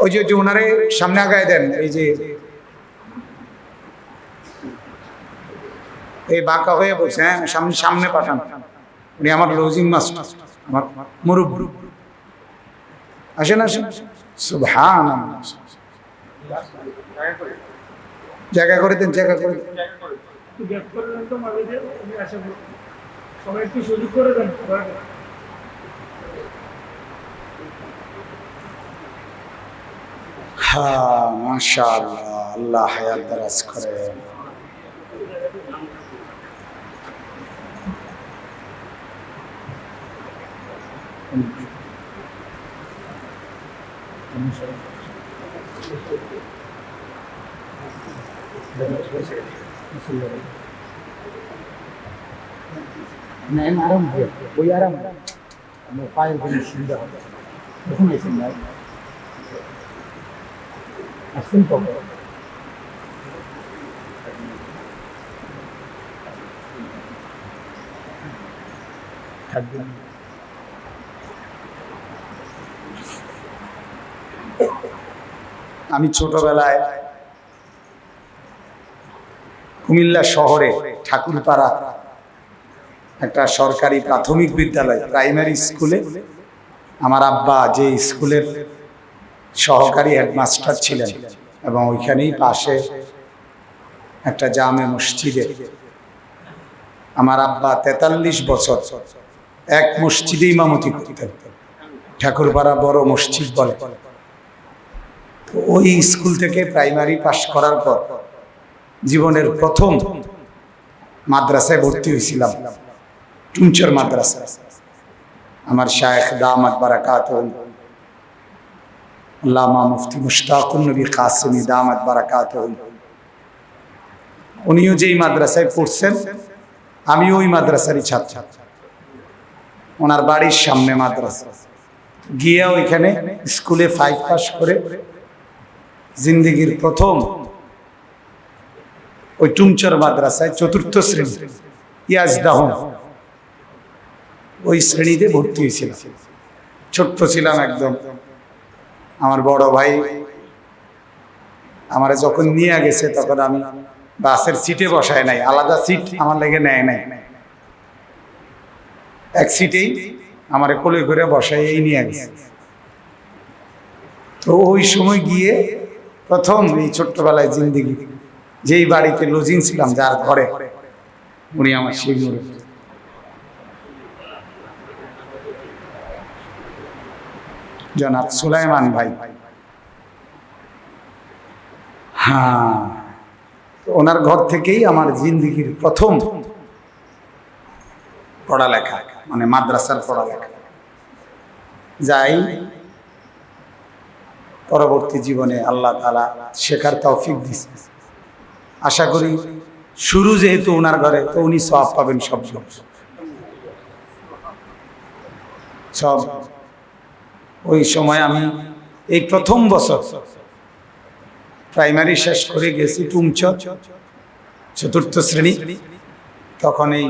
ওই যে ওনারে সামনে আগায় দেন, এই যে এই বাঁকা হয়ে বলছে, হ্যাঁ সামনে সামনে পাঠান। উনি আমার লজিং মাস্টার, আমার মুরব্বি। আসেন আসেন, সুবহানাল্লাহ। জায়গা করে দেন, জায়গা করে দেন। হ্যাঁ মাশাআল্লাহ, আল্লাহ হায়াত দারাজ করেন। Nein, aram dia. Boy aram. Amo fire bin shinda. দেখুন এসে না। আসুন তো। থাকবেন। আমি ছোটবেলায় কুমিল্লা শহরে ঠাকুরপাড়া একটা সরকারি প্রাথমিক বিদ্যালয়, প্রাইমারি স্কুলে আমার আব্বা যে স্কুলের সহকারী হেডমাস্টার ছিলেন, এবং ওইখানেই পাশে একটা জামে মসজিদে আমার আব্বা 43 বছর এক মসজিদে ইমামতি করতেন। ঠাকুরপাড়া বড় মসজিদ বলে। তো ওই স্কুল থেকে প্রাইমারি পাশ করার পর জীবনের প্রথম মাদ্রাসায় ভর্তি হয়েছিলাম, টুমচর মাদ্রাসা। আমার শায়েখ দামাত বারাকাতুহু আল্লামা মুফতি মুশতাকুন নবী কাসেমি দামাত বারাকাতুহু, উনিও যেই মাদ্রাসায় পড়ছেন, আমি ওই মাদ্রাসারই ছাত্র। ওনার বাড়ির সামনে মাদ্রাসা। গিয়ে ওইখানে স্কুলে 5 পাস করে জিন্দেগির প্রথম ওই টুমচর মাদ্রাসায় 4র্থ শ্রেণী ইয়াজদাহম ওই শ্রেণীতে ভর্তি হয়েছিল। ছোট্ট ছিলাম একদম। আমার বড় ভাই আমারে যখন নিয়ে গেছে তখন আমি বাসের সিটে বসায় নাই, আলাদা সিট আমার লেগে নেয় নাই, এক সিটেই আমারে কোলে করে বসাই এই নিয়ে গেছে। তো ওই সময় গিয়ে প্রথম এই ছোট্টবেলায় জিন্দেগি যেই বাড়িতে লজিং ছিলাম, যার ঘরে, উনি আমার সেই মুরব্বি জনাব সুলাইমান ভাই। হ্যাঁ, ওনার ঘর থেকেই আমার জিন্দেগির প্রথম পড়ালেখা, মানে মাদ্রাসার পড়ালেখা। যাই পরবর্তী জীবনে আল্লাহ তাআলা শেখার তৌফিক দিয়েছে। আশা করি শুরু যেহেতু ওনার ঘরে, তো উনি সওয়াব পাবেন সব সব। ওই সময় আমি এই প্রথম বছর প্রাইমারি শেষ করে গেছি টুমচর 4র্থ শ্রেণী। তখন এই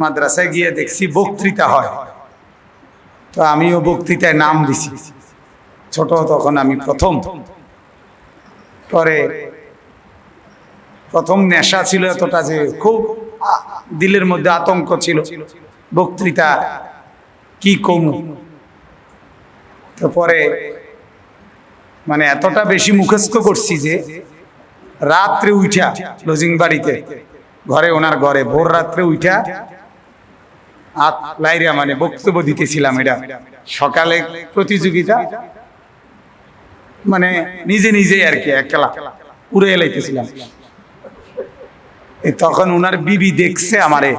মাদ্রাসায় গিয়ে দেখছি বক্তৃতা হয়, তো আমিও বক্তৃতায় নাম দিছি। ছোট তখন আমি প্রথম। পরে প্রথম নেশা ছিল এতটা যে খুব দিলের মধ্যে আতঙ্ক ছিল, বক্তৃতা কি কম। তো পরে মানে এতটা বেশি মুখস্থ করছি যে রাত্রে উঠা লজিং বাড়িতে ঘরে, ওনার ঘরে ভোর রাত্রে উঠা লাইরা মানে বক্তব্য দিতেছিলাম। এটা সকালে প্রতিযোগিতা, মানে নিজে নিজেই আর কি একলা উড়ে এলাইতেছিলাম। তখন ওনার বিবি দেখছে আমারে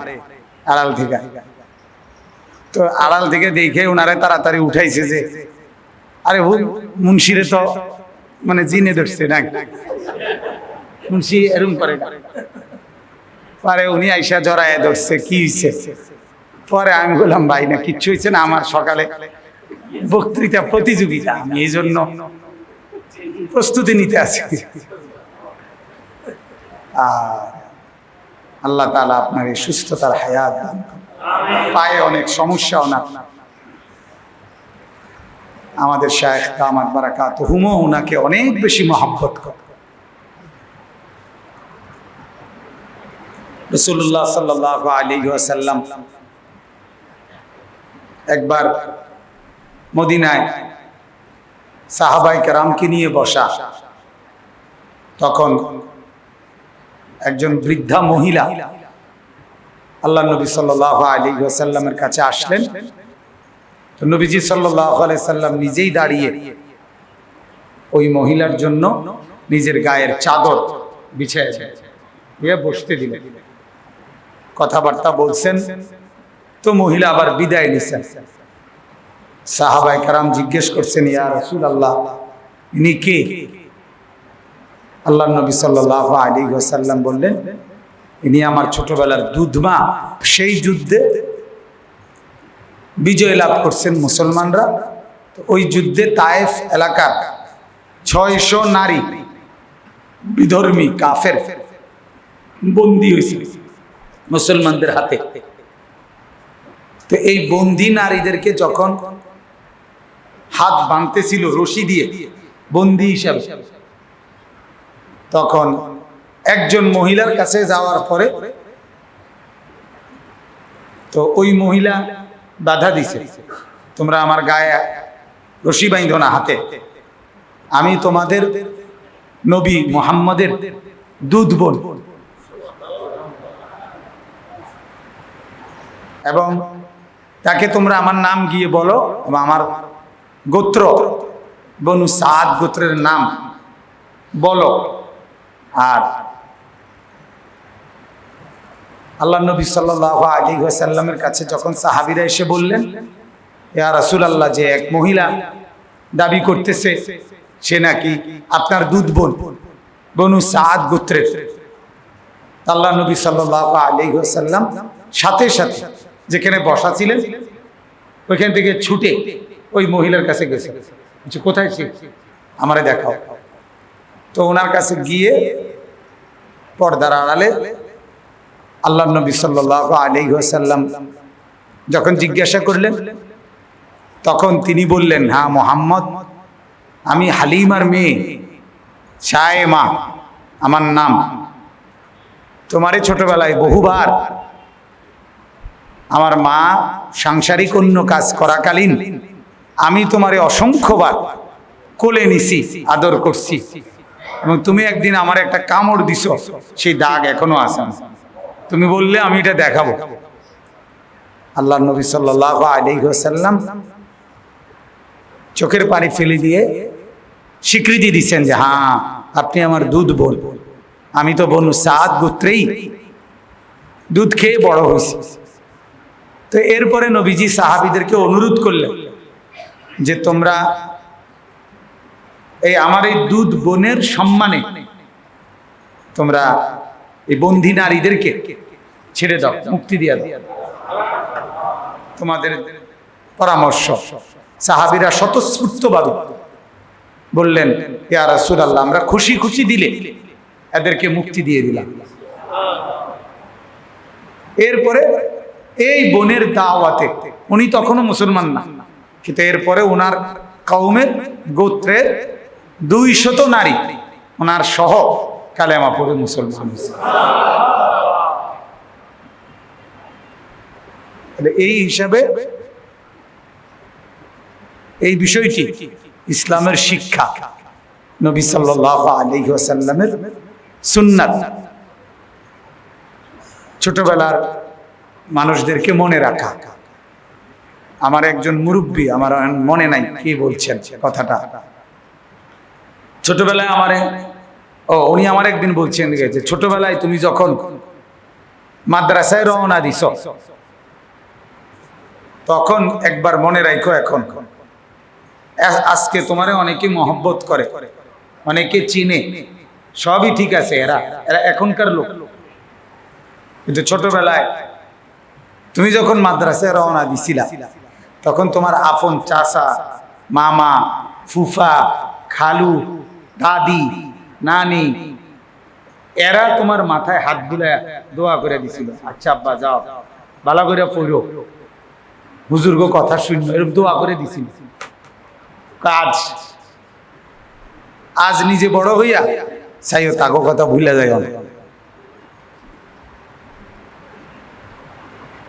আড়াল থেকে। তো আড়াল থেকে দেখে ওনারে তাড়াতাড়ি উঠাইছে যে আরে মুন্সিরে তো মানে জিনে ধরছে না, মুন্সি এরম করে। পরে উনি আইসা জড়ায় ধরছে, কি হয়েছে? পরে আমি বললাম ভাই না কিচ্ছু হয়েছে না, আমার সকালে বক্তৃতা প্রতিযোগিতা, আমি এই জন্য প্রস্তুতি নিতে আছি। আল্লাহ তাআলা আপনার এই সুস্থতার হায়াত দান। পায়ে অনেক সমস্যা ওনার, আমাদের শায়েখ দামাত বারাকাতুহুমও ওনাকে অনেক বেশি মহব্বত করে। রাসূলুল্লাহ সাল্লাল্লাহু আলাইহি ওয়াসাল্লাম একবার মদিনায় সাহাবায়ে কেরামকে নিয়ে বসা, তখন একজন বৃদ্ধা মহিলা আল্লাহ নবী সাল্লাল্লাহু আলাইহি ওয়াসাল্লামের কাছে আসলেন। তো নবীজি সাল্লাল্লাহু আলাইহি সাল্লাম নিজেই দাঁড়িয়ে ওই মহিলার জন্য নিজের গায়ের চাদর বিছিয়ে দিয়ে বসতে দিলেন, কথাবার্তা বলছেন। তো মহিলা আবার বিদায় নিছেন। সাহাবায়ে কেরাম জিজ্ঞেস করছেন, ইয়া রাসূলুল্লাহ, ইনি কে? আল্লাহ নবী সাল্লাল্লাহু আলাইহি ওয়াসাল্লাম বললেন, ইনি আমার ছোটবেলার দুধমা। সেই যুদ্ধে বিজয় লাভ করছেন মুসলমানরা। তো ওই যুদ্ধে তায়েফ এলাকার 600 নারী বিধর্মী কাফের বন্দী হয়েছিল মুসলমানদের হাতে। তো এই বন্দী নারীদেরকে যখন হাত বাঁধতেছিল রশি দিয়ে বন্দী হিসাবে, তখন একজন মহিলার কাছে যাওয়ার পরে তো ওই মহিলা বাধা দিছে, তোমরা আমার গায়ে রশি বাইন্ধো না হাতে, আমি তোমাদের নবী মুহাম্মদের দুধ বোন, এবং তাকে তোমরা আমার নাম গিয়ে বলো এবং আমার গোত্র বনু সাদ গোত্রের নাম বলো। আর আল্লাহ নবী সাল্লাল্লাহু আলাইহি ওয়াসাল্লামের কাছে যখন সাহাবীরা এসে বললেন, ইয়া রাসূলুল্লাহ, যে এক মহিলা দাবি করতেছে সে নাকি আপনার দুধ বোন বনু সাদ গোত্রের, আল্লাহ নবী সাল্লাল্লাহু আলাইহি ওয়াসাল্লাম সাথে সাথে যেখানে বসা ছিলেন ওইখান থেকে ছুটে ওই মহিলার কাছে গেছে, কোথায় সে, আমারে দেখাও। তো ওনার কাছে গিয়ে পর্দার আড়ালে আল্লাহ নবী সাল্লাল্লাহু আলাইহি ওয়াসাল্লাম যখন জিজ্ঞাসা করলেন, তখন তিনি বললেন, হ্যাঁ মুহাম্মদ, আমি হালিমার মেয়ে শায়েমা আমার নাম। তোমারে ছোটবেলায় বহুবার আমার মা সাংসারিক অন্য কাজ করাকালীন আমি তোমারে অসংখ্যবার কোলে নিছি, আদর করছি, এবং তুমি একদিন আমার একটা কামড় দিছো, সেই দাগ এখনো আছে, তুমি বললে আমি এটা দেখাবো। আল্লাহ নবী সাল্লাল্লাহু আলাইহি ওয়াসাল্লাম চোখের পানি ফেলে দিয়ে স্বীকৃতি দিচ্ছেন যে হ্যাঁ আপনি আমার দুধ বোন, আমি তো বনু সাদ গোত্রেই দুধ খেয়ে বড় হয়েছি। তো এরপরে নবীজি সাহাবীদেরকে অনুরোধ করলেন যে তোমরা এই আমার এই দুধ বোনের সম্মানে তোমরা এই বন্দী নারীদেরকে ছেড়ে দাও, মুক্তি দিয়ে দাও, তোমাদের পরামর্শ। সাহাবীরা স্বতঃস্ফূর্তভাবে বললেন, ইয়া রাসূলুল্লাহ, আমরা খুশি খুশি দিলে এদেরকে মুক্তি দিয়ে দিলাম। এরপরে এই বোনের দাওয়াতে, উনি তখনও মুসলমান না, কিন্তু এরপরে ওনার কওমের গোত্রের 200 নারী ওনার সহ কালেমা পড়ে মুসলমান হয়েছে। এই হিসাবে এই বিষয়টি ইসলামের শিক্ষা, নবী সাল্লাল্লাহু আলাইহি ওয়াসাল্লামের সুন্নাত। ছোটবেলার মানুষদেরকে মনে রাখা। আমার একজন মুরব্বী, আমার মনে নাই কি বলছেন কথাটা, ছোটবেলায় উনি আমার একদিন বলছেন যে ছোটবেলায় তুমি যখন মাদ্রাসায় রওনা দিছ তখন একবার মনে রাখো, এখন আজকে তোমারে অনেকে মহব্বত করে, অনেকে চিনে, সবই ঠিক আছে, এরা এখনকার লোক, কিন্তু ছোটবেলায় তুমি যখন মাদ্রাসায় রওনা দিছিলা তখন তোমার আপন চাচা, মামা, ফুফা, খালু, দাদি, নানি এরা তোমার মাথায় হাত বুলায় দোয়া করে দিছিল, আচ্ছা আব্বা যাও ভালো করে পড়ো, বুজুর্গ কথা শুনো, এরকম দোয়া করে দিছিল। কাজ আজ নিজে বড় হইয়া চাইও তাগো কথা ভুলে যায় অনেক,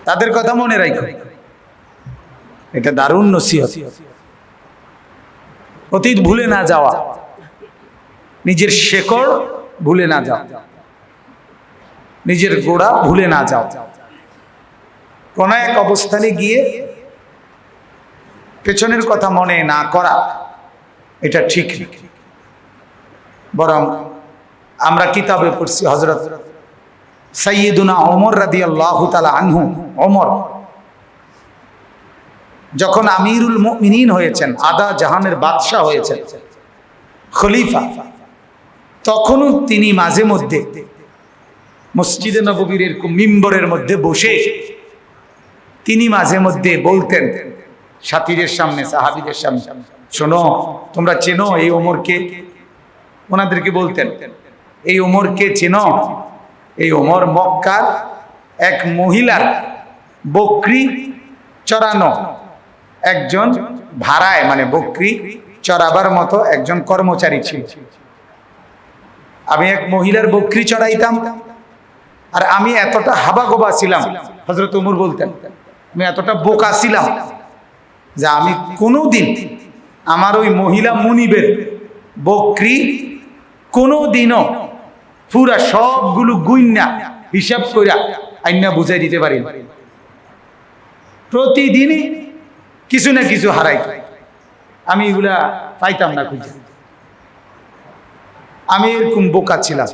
তাদের কথা মনে রাখো। এটা দারুণ নসিহত। অতীত ভুলে না যাওয়া, নিজের শেকড় ভুলে না যাও, নিজের গোড়া ভুলে না যাও। কোন এক অবস্থানে গিয়ে পেছনের কথা মনে না করা এটা ঠিক না। বরং আমরা কিতাবে পড়ছি হযরত সাইয়্যিদুনা ওমর রাদিয়াল্লাহু তাআলা আনহু, ওমর যখন আমিরুল মুমিনিন হয়েছেন, আদা জাহানের বাদশা হয়েছেন, খলিফা, তখনও তিনি মাঝে মধ্যে মসজিদে নববীর এরকম মিম্বরের মধ্যে বসে তিনি মাঝে মধ্যে বলতেন সাথীদের সামনে, সাহাবীদের সামনে, শোনো তোমরা চেনো এই ওমরকে? ওনাদেরকে বলতেন এই ওমরকে চেনো? এই ওমর মক্কার এক মহিলার বকরি চরানো একজন ভাড়ায়, মানে বকরি চড়াবার মতো একজন কর্মচারী ছিল। আমি এক মহিলার বকরি চড়াইতাম, আর আমি এতটা হাবাগোবা ছিলাম, হযরত ওমর বলতেন আমি এতটা বোকা ছিলাম যে আমি কোনোদিন আমার ওই মহিলা মুনিবের বকরি কোনোদিনও পুরা সবগুলো গুইন্না হিসাব কইরা আইনা বুঝাই দিতে পারি। প্রতিদিনই কিছু না কিছু হারাই, আমি এগুলা পাইতাম না খুঁজে। আমি এরকম বোকা ছিলাম।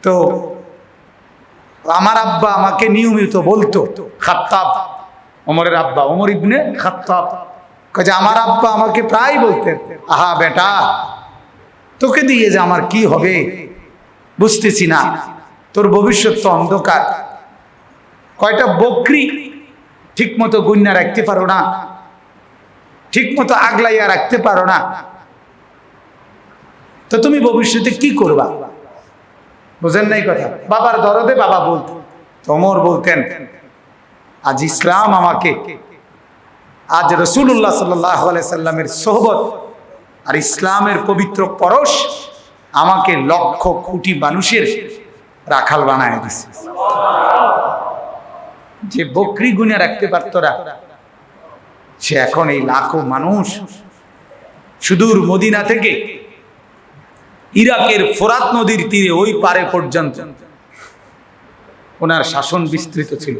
তো আমার আব্বা আমাকে নিয়মিত বলতো, খাত্তাব, ওমরের আব্বা ওমর ইবনে খাত্তাব, কাজে আমার আব্বা আমাকে প্রায় বলতেন, আহা বেটা তোকে দিয়ে যে আমার কি হবে বুঝতেছি না, তোর ভবিষ্যৎ তো অন্ধকার, কয়টা বকরি ঠিক মতো গুন্না রাখতে পারো না, ঠিক মতো আগলাইয়া রাখতে পারো না, তো তুমি ভবিষ্যতে কি করবা? বুঝেন নাই কথা? বাবার দরদে বাবা বলতেন। ওমর বলতেন আজ ইসলাম আমাকে, আজ রাসূলুল্লাহ সাল্লাল্লাহু আলাইহি সাল্লামের সোহবত আর ইসলামের পবিত্র পরশ আমাকে লক্ষ কোটি মানুষের রাখাল বানায় দিছে। যে বকরি গুনে রাখতে পারত না, সে এখন এই লাখো মানুষ সুদূর মদিনা থেকে ইরাকের ফোরাত নদীর তীরে ওই পারে পর্যন্ত ওনার শাসন বিস্তৃত ছিল,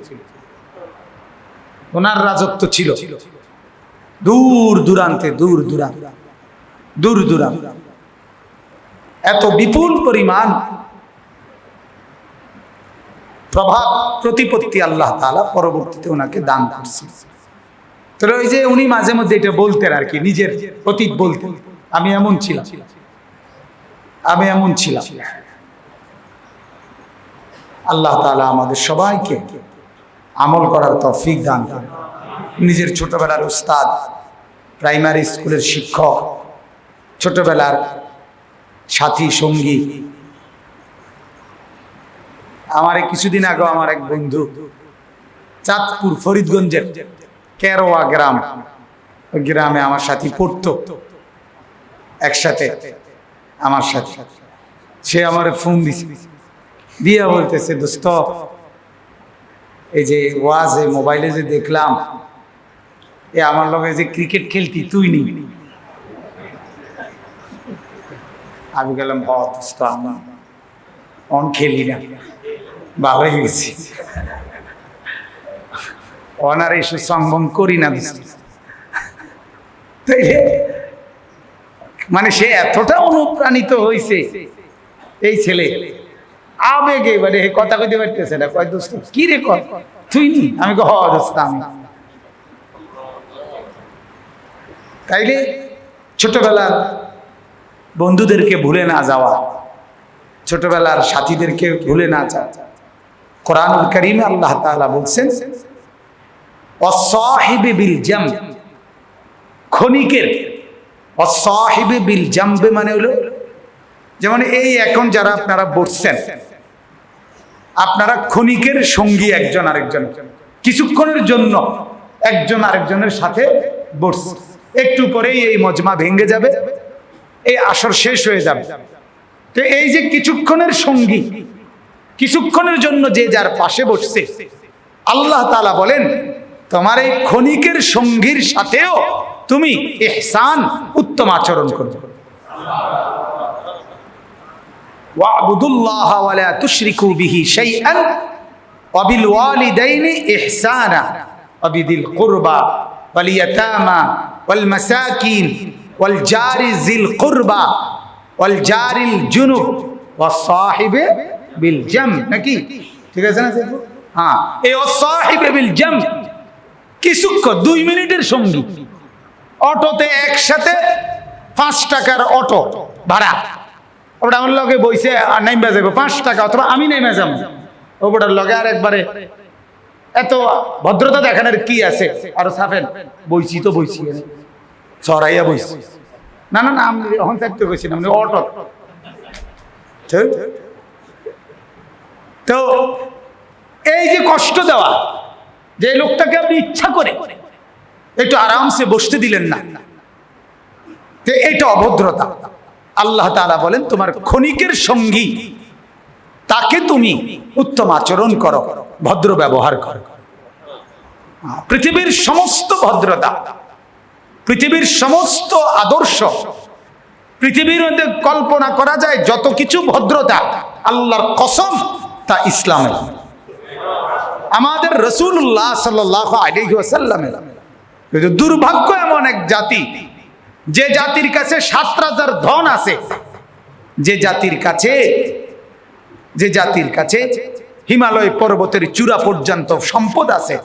ওনার রাজত্ব ছিল দূর দূরান্তে, দূর দূরান্ত, দূর দূরান্ত। এত বিপুল পরিমাণ প্রভাব প্রতিপত্তি আল্লাহ তাআলা পরবর্তীতে ওনাকে দান করছে। তাহলে ওই যে উনি মাঝে মধ্যে এটা বলতেন আর কি, নিজের অতীত বলতেন, আমি এমন ছিলাম, আমি এমন ছিলাম। আল্লাহ তাআলা আমাদের সবাইকে আমল করার তৌফিক দান করেন। নিজের ছোটবেলার উস্তাদ, প্রাইমারি স্কুলের শিক্ষক, ছোটবেলার সাথী সঙ্গী, আমার কিছুদিন আগে আমার এক বন্ধু চাঁদপুর ফরিদগঞ্জের কেরোয়া গ্রাম, ওই গ্রামে আমার সাথী পড়তো একসাথে আমার সাথে, সে আমার ফোন দিছে, দিয়া বলতেছে দোস্ত এই যে ওয়াজে মোবাইলে যে দেখলাম এ আমার লগে যে ক্রিকেট খেলতি তুই নি। আমি গেলাম দোস্ত আমার অন খেলি না, ভালো হয়ে গেছি, অনার এসে সংবম করি না। মানে সে এতটা অনুপ্রাণিত হয়েছে এই ছেলে, আবেগে মানে কথা কইতে পারতেছে না, কয় দোস্ত কি রে কর তুই নি? আমি হ দোস্ত আমি। তাইলে ছোটবেলার বন্ধুদেরকে ভুলে না যাওয়া, ছোটবেলার সাথীদেরকে ভুলে না যাওয়া। কোরআনুল কারীমে আল্লাহ তাআলা বলছেন ওয়াসাহিবি বিল জামব, খনিকের ওয়াসাহিবি বিল জামব মানে হলো যেমন এই এখন যারা আপনারা বসছেন, আপনারা খনিকের সঙ্গী একজন আরেকজন, কিছুক্ষণের জন্য একজন আরেকজনের সাথে বসছেন, একটু পরেই এই মজমা ভেঙে যাবে, এই আসর শেষ হয়ে যাবে। তো এই যে কিছুক্ষণের সঙ্গী, কিছুক্ষণের জন্য যে যার পাশে বসছে, আল্লাহ তাআলা বলেন তোমার এই ক্ষণিকের সঙ্গীর সাথেও তুমি ইহসান, উত্তম আচরণ করবে। ওয়া'বুদুল্লাহ ওয়া লা তুশরিকু বিহি শাইআন ওয়া বিল ওয়ালিদাইনি ইহসানা ওয়া বিদিল কুরবা ওয়াল ইয়াতামা ওয়াল মাসাকিন ওয়াল জারি যিল কুরবা ওয়াল জারিল জুনুব ওয়াস সাহিবে বিল জাম। নাকি ঠিক আছে না? হ্যাঁ, এই ওয়াস সাহিবে বিল জাম কিছুক্ষণ 2 মিনিটের সঙ্গী। অটোতে একসাথে 5 টাকার অটো ভাড়া, ওটা আমার লগে বইছে আর নাইমা যাবো 5 টাকা, অথবা আমি নাইমা যাবো ওটার লগে। আর একবারে এত ভদ্রতা দেখানোর কি আছে? আর সাফেন বইছি তো বইছি, চড়াইয়া বইছি। না না না, আমি এখন থাকতে বইছি না, অটো। তো এই যে কষ্ট দেওয়া, যে লোকটাকে আপনি ইচ্ছা করে একটু আরামসে বসতে দিলেন না, তো এটা অভদ্রতা। আল্লাহ তাআলা বলেন তোমার ক্ষণিকের সঙ্গী তাকে তুমি উত্তম আচরণ করো, ভদ্র ব্যবহার করো। পৃথিবীর সমস্ত ভদ্রতা, পৃথিবীর সমস্ত আদর্শ, পৃথিবীর মধ্যে কল্পনা করা যায় যত কিছু ভদ্রতা, আল্লাহর কসম তা ইসলামের। আমাদের রাসূলুল্লাহ সাল্লাল্লাহু আলাইহি ওয়াসাল্লামের। দুর্ভাগ্য এমন এক জাতি, যে জাতির কাছে 7 রাজার ধন আছে, যে জাতির কাছে হিমালয় পর্বতের চূড়া পর্যন্ত সম্পদ আছে,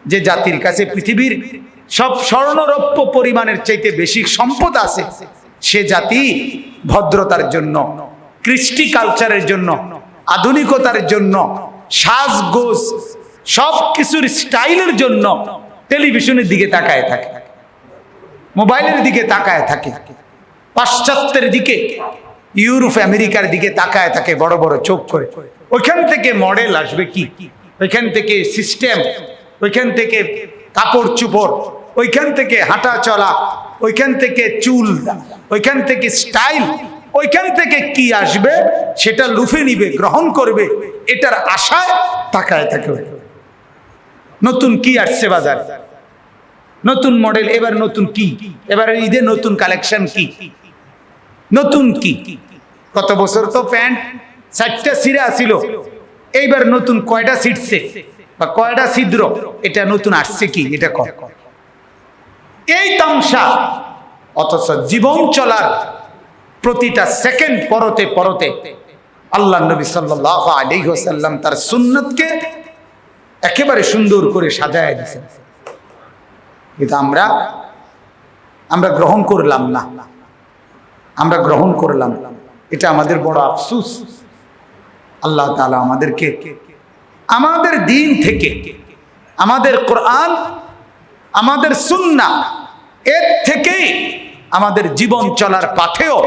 যে জাতির কাছে পৃথিবীর সব স্বর্ণরৌপ্য পরিমাণের চাইতে বেশি সম্পদ আছে, সে জাতি ভদ্রতার জন্য, কৃষ্টি কালচারের জন্য, আধুনিকতার জন্য, সাজগোজ সব কিছুর স্টাইলের জন্য টেলিভিশনের দিকে তাকায় থাকে, মোবাইলের দিকে তাকায় থাকে, পাশ্চাত্যের দিকে, ইউরোপ আমেরিকার দিকে তাকায় থাকে বড় বড় চোখ করে। ওইখান থেকে মডেল আসবে কি, ওইখান থেকে সিস্টেম, ওইখান থেকে কাপড় চুপড়, ওইখান থেকে হাঁটা চলা, ওইখান থেকে চুল, ওইখান থেকে স্টাইল, ওইখান থেকে কি আসবে সেটা লুফে নিবে, গ্রহণ করবে, এটার আশায় তাকায় থাকে। নতুন কি আসছে বাজার, নতুন মডেল, এবার নতুন কি, এবার ঈদে নতুন কালেকশন কি, নতুন কি। কত বছর তো প্যান্ট 4টা ছিঁড়া ছিল, এইবার নতুন কয়টা ছিটছে বা কয়টা ছিদ্র, এটা নতুন আসছে কি, এটা কর। এই তামসা। অথচ জীবন চলার প্রতিটা সেকেন্ড পরতে পরতে আল্লাহ নবী সাল্লাল্লাহু আলাইহি ওয়াসাল্লাম তার সুন্নতকে একেবারে সুন্দর করে সাজায় দিয়েছেন। কিন্তু আমরা গ্রহণ করলাম না, আমরা গ্রহণ করলাম। এটা আমাদের বড় আফসোস। আল্লাহ তাআলা আমাদেরকে আমাদের দিন থেকে, আমাদের কোরআন, আমাদের সুন্নাহ, এর থেকেই আমাদের জীবন চলার পাথেও,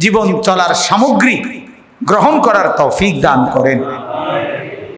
জীবন চলার সামগ্রী গ্রহণ করার তৌফিক দান করেন।